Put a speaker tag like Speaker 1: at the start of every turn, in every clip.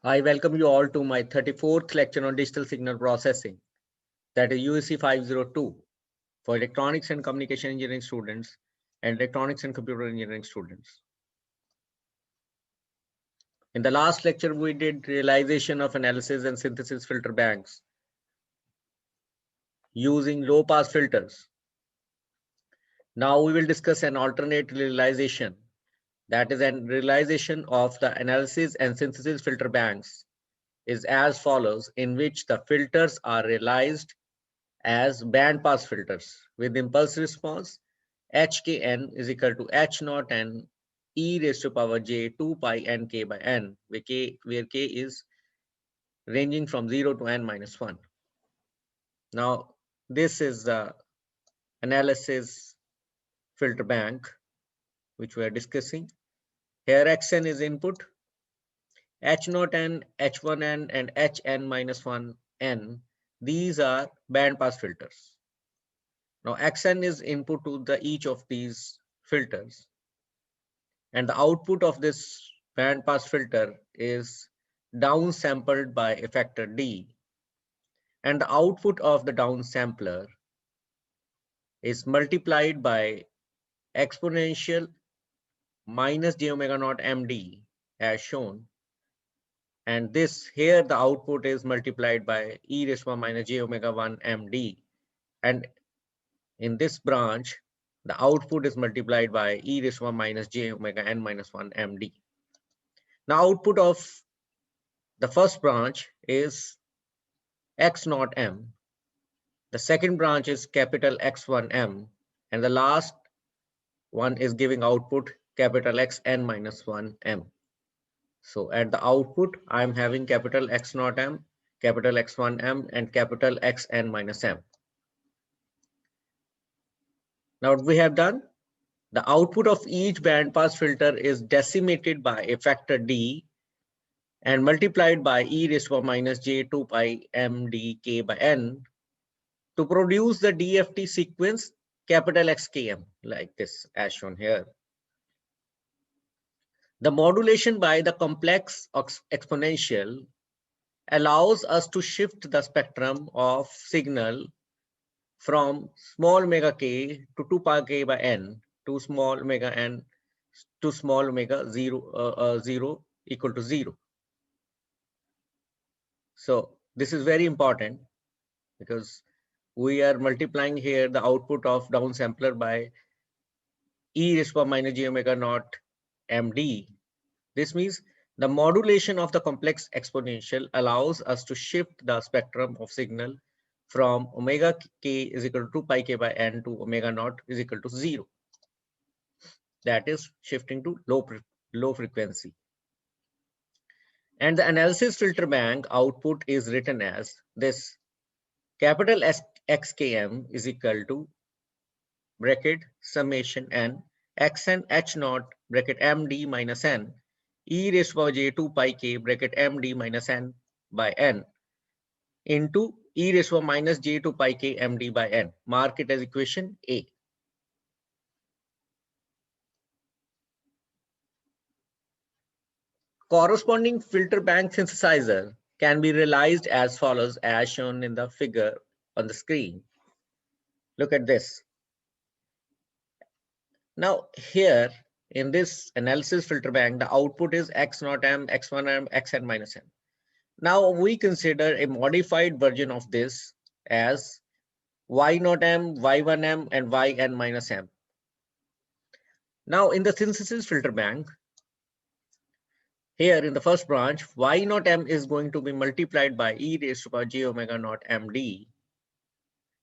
Speaker 1: I welcome you all to my 34th lecture on digital signal processing, that is USC 502 for electronics and communication engineering students and electronics and computer engineering students. In the last lecture, we did realization of analysis and synthesis filter banks using low pass filters. Now we will discuss an alternate realization, that is an realization of the analysis and synthesis filter banks is as follows, in which the filters are realized as band pass filters with impulse response hkn is equal to h naught n e raised to power j 2 pi n k by n, where k is ranging from 0 to n minus 1. Now, this is the analysis filter bank which we are discussing. Here xn is input, h naught n, h1n, and hn minus 1 n. These are band pass filters. Now xn is input to each of these filters, and the output of this band pass filter is downsampled by a factor d, and the output of the downsampler is multiplied by exponential minus j omega naught md as shown, and this here the output is multiplied by e raised to power minus j omega 1 md, and in this branch the output is multiplied by e raised to power minus j omega n minus 1 md. Now output of the first branch is x naught m, the second branch is capital X1 m, and the last one is giving output capital Xn minus 1 m. So at the output, I am having capital X naught m, capital X1 m, and capital Xn minus m. Now what we have done, the output of each band pass filter is decimated by a factor d and multiplied by e raised to power minus j 2 pi m d k by n to produce the DFT sequence capital XKM like this as shown here. The modulation by the complex exponential allows us to shift the spectrum of signal from small omega k to 2 pi k by n to small omega n to small omega 0 equal to 0. So this is very important because we are multiplying here the output of downsampler by e raised to power minus j omega naught md. This means the modulation of the complex exponential allows us to shift the spectrum of signal from omega k is equal to 2 pi k by n to omega naught is equal to 0. That is shifting to low frequency. And the analysis filter bank output is written as this: capital XKM is equal to bracket summation n xn h naught bracket md minus n e raised to power j 2 pi k bracket md minus n by n into e raised to power minus j 2 pi k md by n. Mark it as equation A. Corresponding filter bank synthesizer can be realized as follows as shown in the figure on the screen. Look at this. Now here in this analysis filter bank, the output is x naught m, x1 m, xn minus n. Now we consider a modified version of this as y naught m, y1 m, and yn minus m. Now in the synthesis filter bank, here in the first branch, y naught m is going to be multiplied by e raised to power j omega naught md,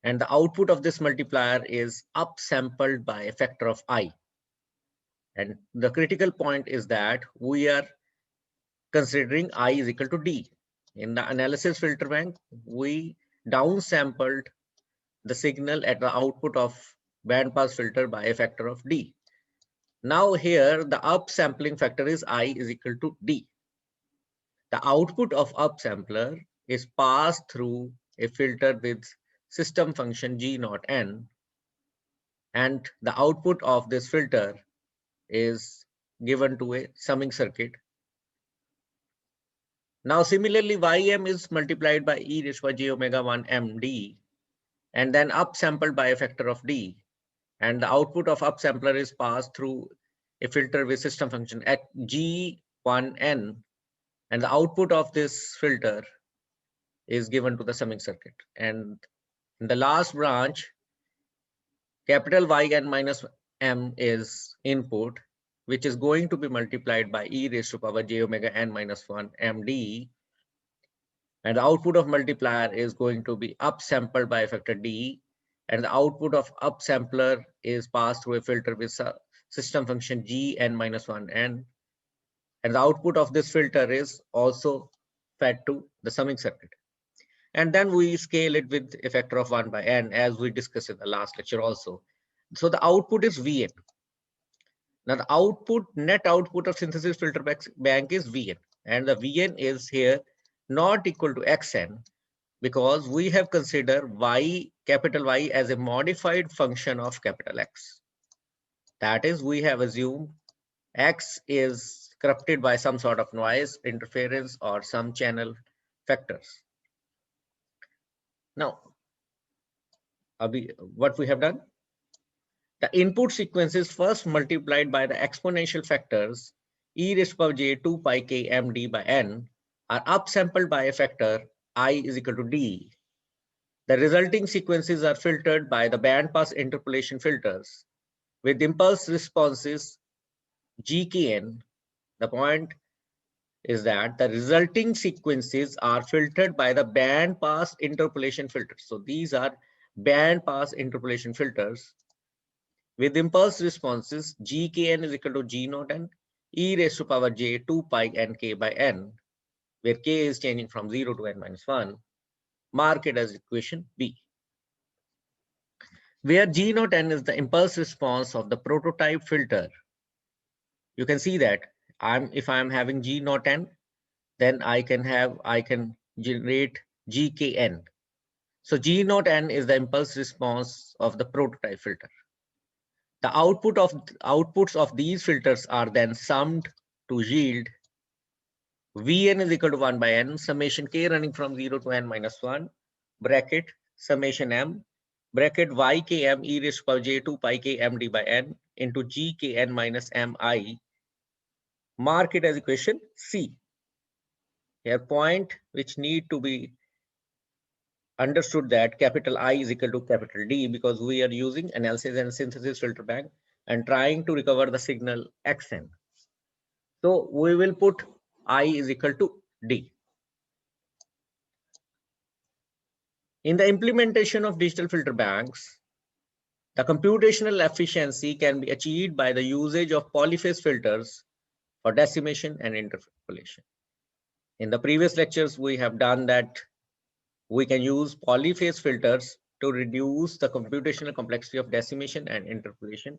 Speaker 1: and the output of this multiplier is upsampled by a factor of I. And the critical point is that we are considering I is equal to D. In the analysis filter bank, we downsampled the signal at the output of bandpass filter by a factor of D. Now here the upsampling factor is I is equal to D. The output of upsampler is passed through a filter with system function G naught n, and the output of this filter is given to a summing circuit. Now, similarly, ym is multiplied by e raised by j omega 1 md and then upsampled by a factor of d. And the output of upsampler is passed through a filter with system function at G1n. And the output of this filter is given to the summing circuit. And in the last branch, capital Yn minus m is input, which is going to be multiplied by e raised to power j omega n minus 1 md. And the output of multiplier is going to be upsampled by a factor d. And the output of upsampler is passed through a filter with system function gn minus 1n. And the output of this filter is also fed to the summing circuit. And then we scale it with a factor of 1 by n, as we discussed in the last lecture also. So the output is Vn. Now the net output of synthesis filter bank is Vn. And the Vn is here not equal to Xn, because we have considered capital Y as a modified function of capital X. That is, we have assumed X is corrupted by some sort of noise, interference, or some channel factors. Now, what we have done? The input sequence is first multiplied by the exponential factors e raised to power j 2 pi k md by n are upsampled by a factor I is equal to d. The resulting sequences are filtered by the bandpass interpolation filters with impulse responses GKN. The point is that the resulting sequences are filtered by the bandpass interpolation filters. So these are bandpass interpolation filters with impulse responses GKN is equal to G naught n e raised to power j 2 pi n k by n, where k is changing from 0 to n minus 1. Mark it as equation B, where G naught n is the impulse response of the prototype filter. You can see that if I am having G naught n, then I can generate GKN. So G naught n is the impulse response of the prototype filter. The outputs of these filters are then summed to yield Vn is equal to 1 by n summation k running from 0 to n minus 1 bracket summation m bracket ykm e raised to power j 2 pi k md by n into gkn minus mi. Mark it as equation C. Here point which need to be understood that capital I is equal to capital D, because we are using analysis and synthesis filter bank and trying to recover the signal Xn. So we will put I is equal to D. In the implementation of digital filter banks, the computational efficiency can be achieved by the usage of polyphase filters for decimation and interpolation. In the previous lectures, we have done that we can use polyphase filters to reduce the computational complexity of decimation and interpolation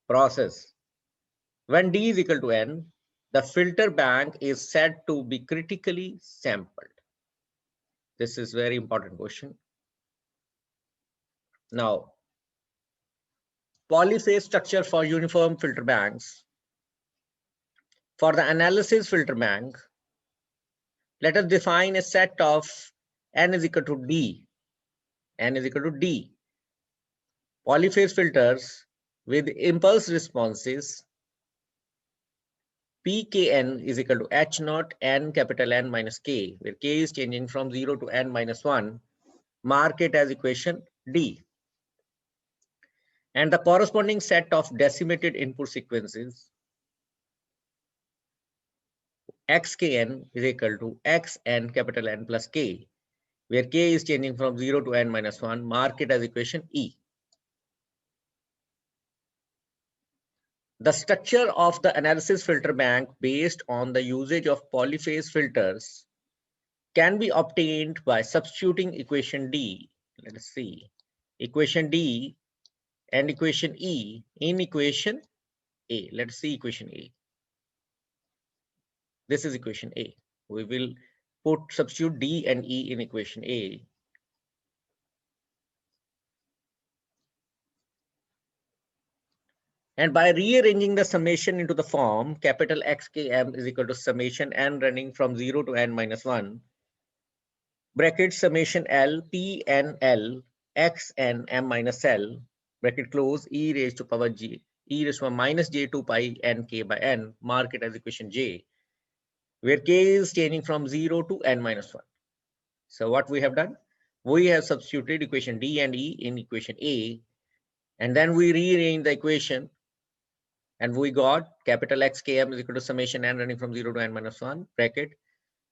Speaker 1: process. When D is equal to N, the filter bank is said to be critically sampled. This is very important question. Now, polyphase structure for uniform filter banks. For the analysis filter bank, let us define a set of N is equal to D. N is equal to D. Polyphase filters with impulse responses Pkn is equal to H naught n capital N minus K, where K is changing from 0 to N minus 1. Mark it as equation D. And the corresponding set of decimated input sequences Xkn is equal to Xn capital N plus K, where K is changing from 0 to N minus 1. Mark it as equation E. The structure of the analysis filter bank based on the usage of polyphase filters can be obtained by substituting equation D. Let us see. Equation D and equation E in equation A. Let's see equation A. This is equation A. We will substitute D and E in equation A. And by rearranging the summation into the form capital XKM is equal to summation n running from 0 to n minus 1, bracket summation L P N L X N M minus L, bracket close, e raised to power G, e raised to minus J 2 pi n K by n, mark it as equation J, where K is changing from 0 to n minus 1. So what we have done? We have substituted equation D and E in equation A, and then we rearrange the equation, and we got capital XKM is equal to summation n running from 0 to n minus 1, bracket,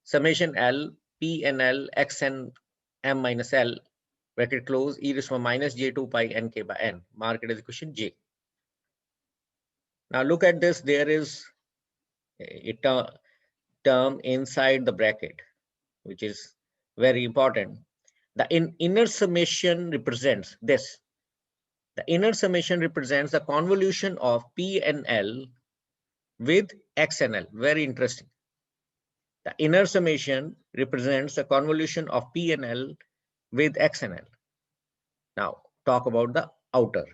Speaker 1: summation L, P N L, X N M minus L, bracket close, e raised to minus J2 pi n K by n, mark it as equation J. Now look at this, there is a term inside the bracket, which is very important. The inner summation represents this. The inner summation represents the convolution of P and L with X and L. Very interesting. The inner summation represents the convolution of P and L with X and L. Now talk about the outer.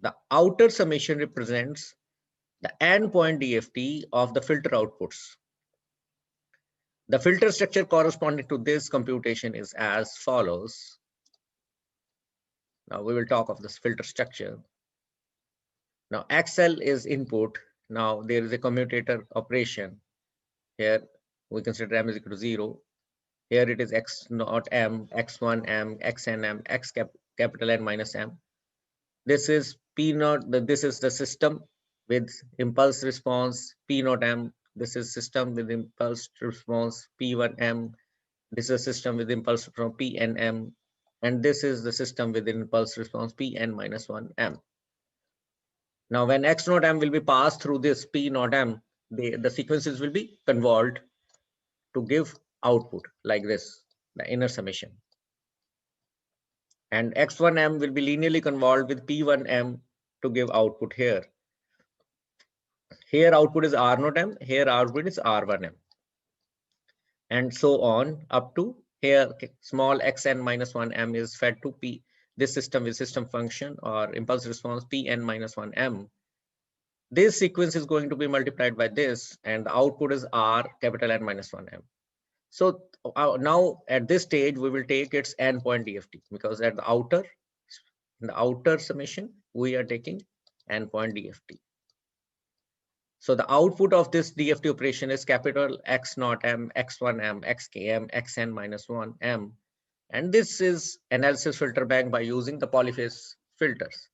Speaker 1: The outer summation represents the endpoint DFT of the filter outputs. The filter structure corresponding to this computation is as follows. Now we will talk of this filter structure. Now XL is input. Now there is a commutator operation. Here we consider M is equal to 0. Here it is X naught M, X1 M, Xn M, X capital N minus M. This is P naught, this is the system with impulse response P naught M. This is system with impulse response P1 M. This is a system with impulse from Pn M. And this is the system with impulse response Pn minus 1 M. Now when X naught M will be passed through this P naught M, the sequences will be convolved to give output like this, the inner summation. And X1M will be linearly convolved with P1M to give output here. Here output is R0M, here output is R1M. And so on up to here small xn minus 1M is fed to P. This system is system function or impulse response Pn minus 1M. This sequence is going to be multiplied by this, and the output is R capital N minus 1M. So now at this stage, we will take its endpoint DFT, because at the outer summation, we are taking endpoint DFT. So the output of this DFT operation is capital X naught M, X1M, XKM, Xn minus 1M. And this is analysis filter bank by using the polyphase filters.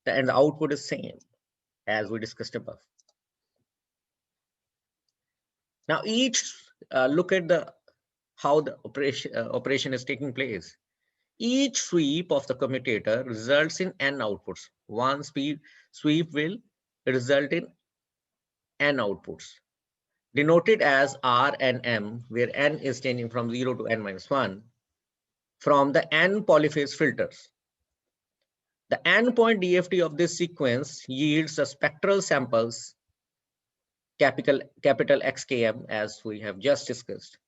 Speaker 1: And the output is same as we discussed above. Now look at how the operation is taking place. Each sweep of the commutator results in n outputs. One sweep will result in n outputs, denoted as R and M, where n is changing from 0 to n minus 1, from the n polyphase filters. The endpoint DFT of this sequence yields the spectral samples capital XKM, as we have just discussed.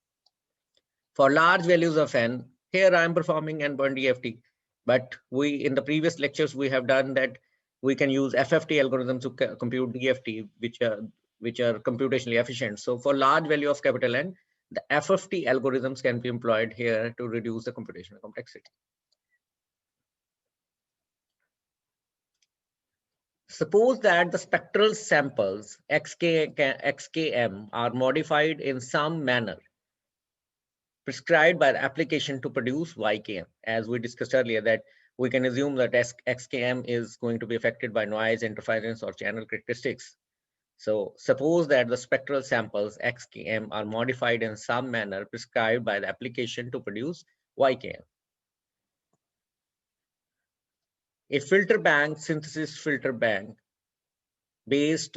Speaker 1: For large values of n, here I am performing endpoint DFT, but in the previous lectures we have done that we can use FFT algorithms to compute DFT, which are computationally efficient. So for large value of capital N, the FFT algorithms can be employed here to reduce the computational complexity. Suppose that the spectral samples XKM are modified in some manner prescribed by the application to produce YKM. As we discussed earlier, that we can assume that XKM is going to be affected by noise, interference, or channel characteristics. So suppose that the spectral samples XKM are modified in some manner prescribed by the application to produce YKM. A filter bank synthesis filter based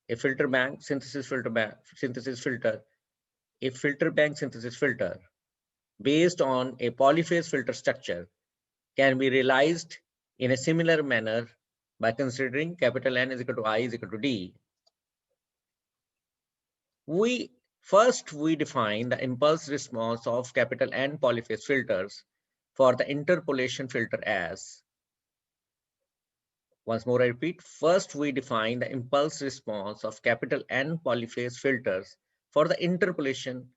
Speaker 1: a filter bank synthesis filter based on a polyphase filter structure can be realized in a similar manner by considering capital N is equal to I is equal to D. First we define the impulse response of capital N polyphase filters for the interpolation filter as Once more I repeat, first we define the impulse response of capital N polyphase filters for the interpolation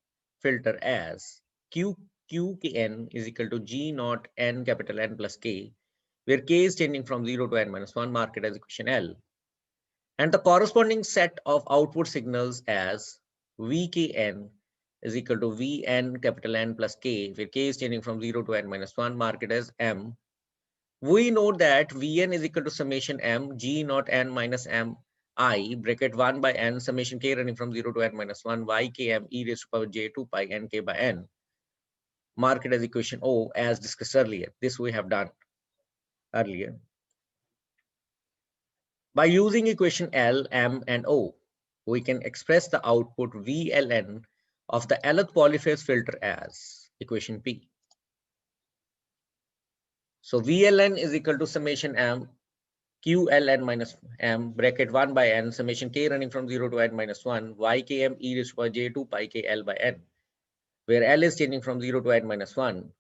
Speaker 1: filter as QN is equal to G naught N capital N plus K, where K is changing from 0 to N minus 1, marked as equation L. And the corresponding set of output signals as VKN is equal to Vn capital N plus K, where K is changing from 0 to N minus 1, marked as M. We know that Vn is equal to summation M G naught N minus M I bracket 1 by N summation K running from 0 to N minus 1 YKM e raised to power J 2 pi N K by N, marked as equation O as discussed earlier. This we have done earlier. By using equation L, M, and O, we can express the output VLN of the Lth polyphase filter as equation P. So VLN is equal to summation M QLN minus M bracket 1 by N summation K running from 0 to N minus 1 YKM e raised to power J 2 pi K L by N, where L is changing from 0 to N minus 1.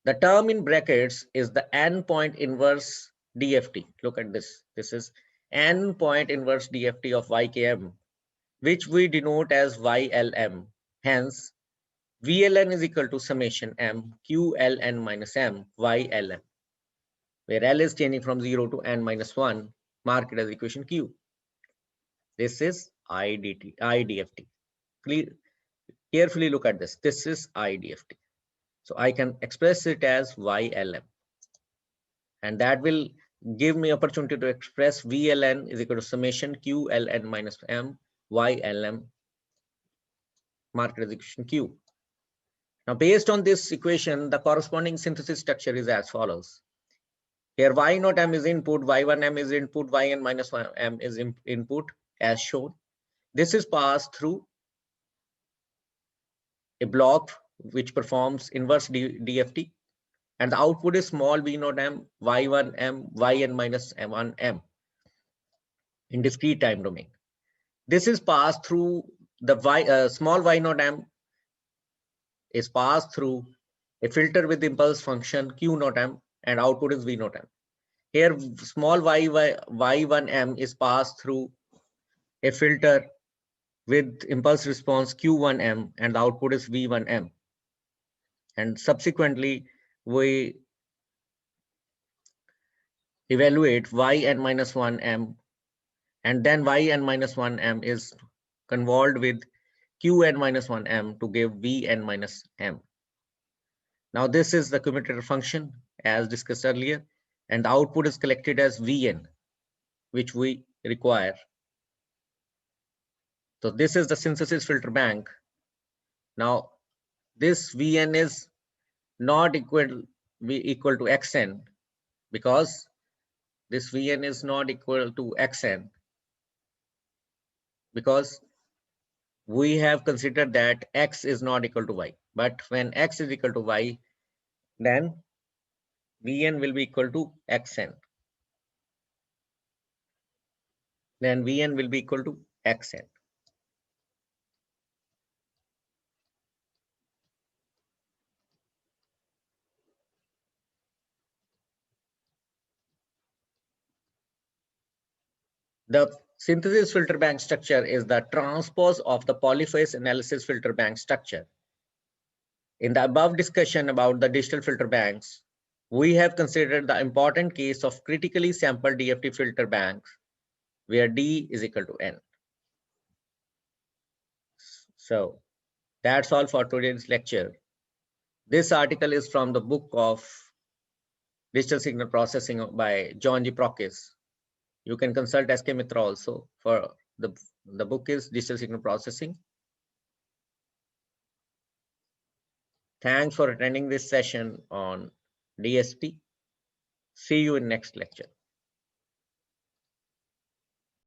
Speaker 1: The term in brackets is the N point inverse DFT. Look at this. This is N point inverse DFT of YKM, which we denote as YLM. Hence, VLN is equal to summation M QLN minus M YLM, where L is changing from 0 to N minus 1, marked as equation Q. This is IDFT. Carefully look at this. This is IDFT. So I can express it as YLM. And that will give me opportunity to express VLN is equal to summation QLN minus M YLM, marked as equation Q. Now, based on this equation, the corresponding synthesis structure is as follows. Here, Y naught M is input, Y1 M is input, Yn minus 1 M is input as shown. This is passed through a block which performs inverse DFT, and the output is small v naught M, Y1 M, Yn minus M1 M in discrete time domain. This is passed through the small y naught M is passed through a filter with impulse function Q naught M, and output is V naught M. Here, small y1 M is passed through a filter with impulse response Q1 M, and the output is V1 M. And subsequently, we evaluate Yn minus 1 M, and then Yn minus 1 M is convolved with Qn minus 1 M to give Vn minus M. Now this is the commutator function as discussed earlier, and the output is collected as Vn, which we require. So this is the synthesis filter bank. Now this Vn is not equal to Xn, because this Vn is not equal to Xn, because we have considered that X is not equal to Y. But when X is equal to Y, then Vn will be equal to Xn. Then Vn will be equal to Xn. The synthesis filter bank structure is the transpose of the polyphase analysis filter bank structure. In the above discussion about the digital filter banks, we have considered the important case of critically sampled DFT filter banks, where D is equal to N. So that's all for today's lecture. This article is from the book of Digital Signal Processing by John G. Prokis. You can consult SK Mitra also for the book is Digital Signal Processing. Thanks for attending this session on DSP. See you in next lecture.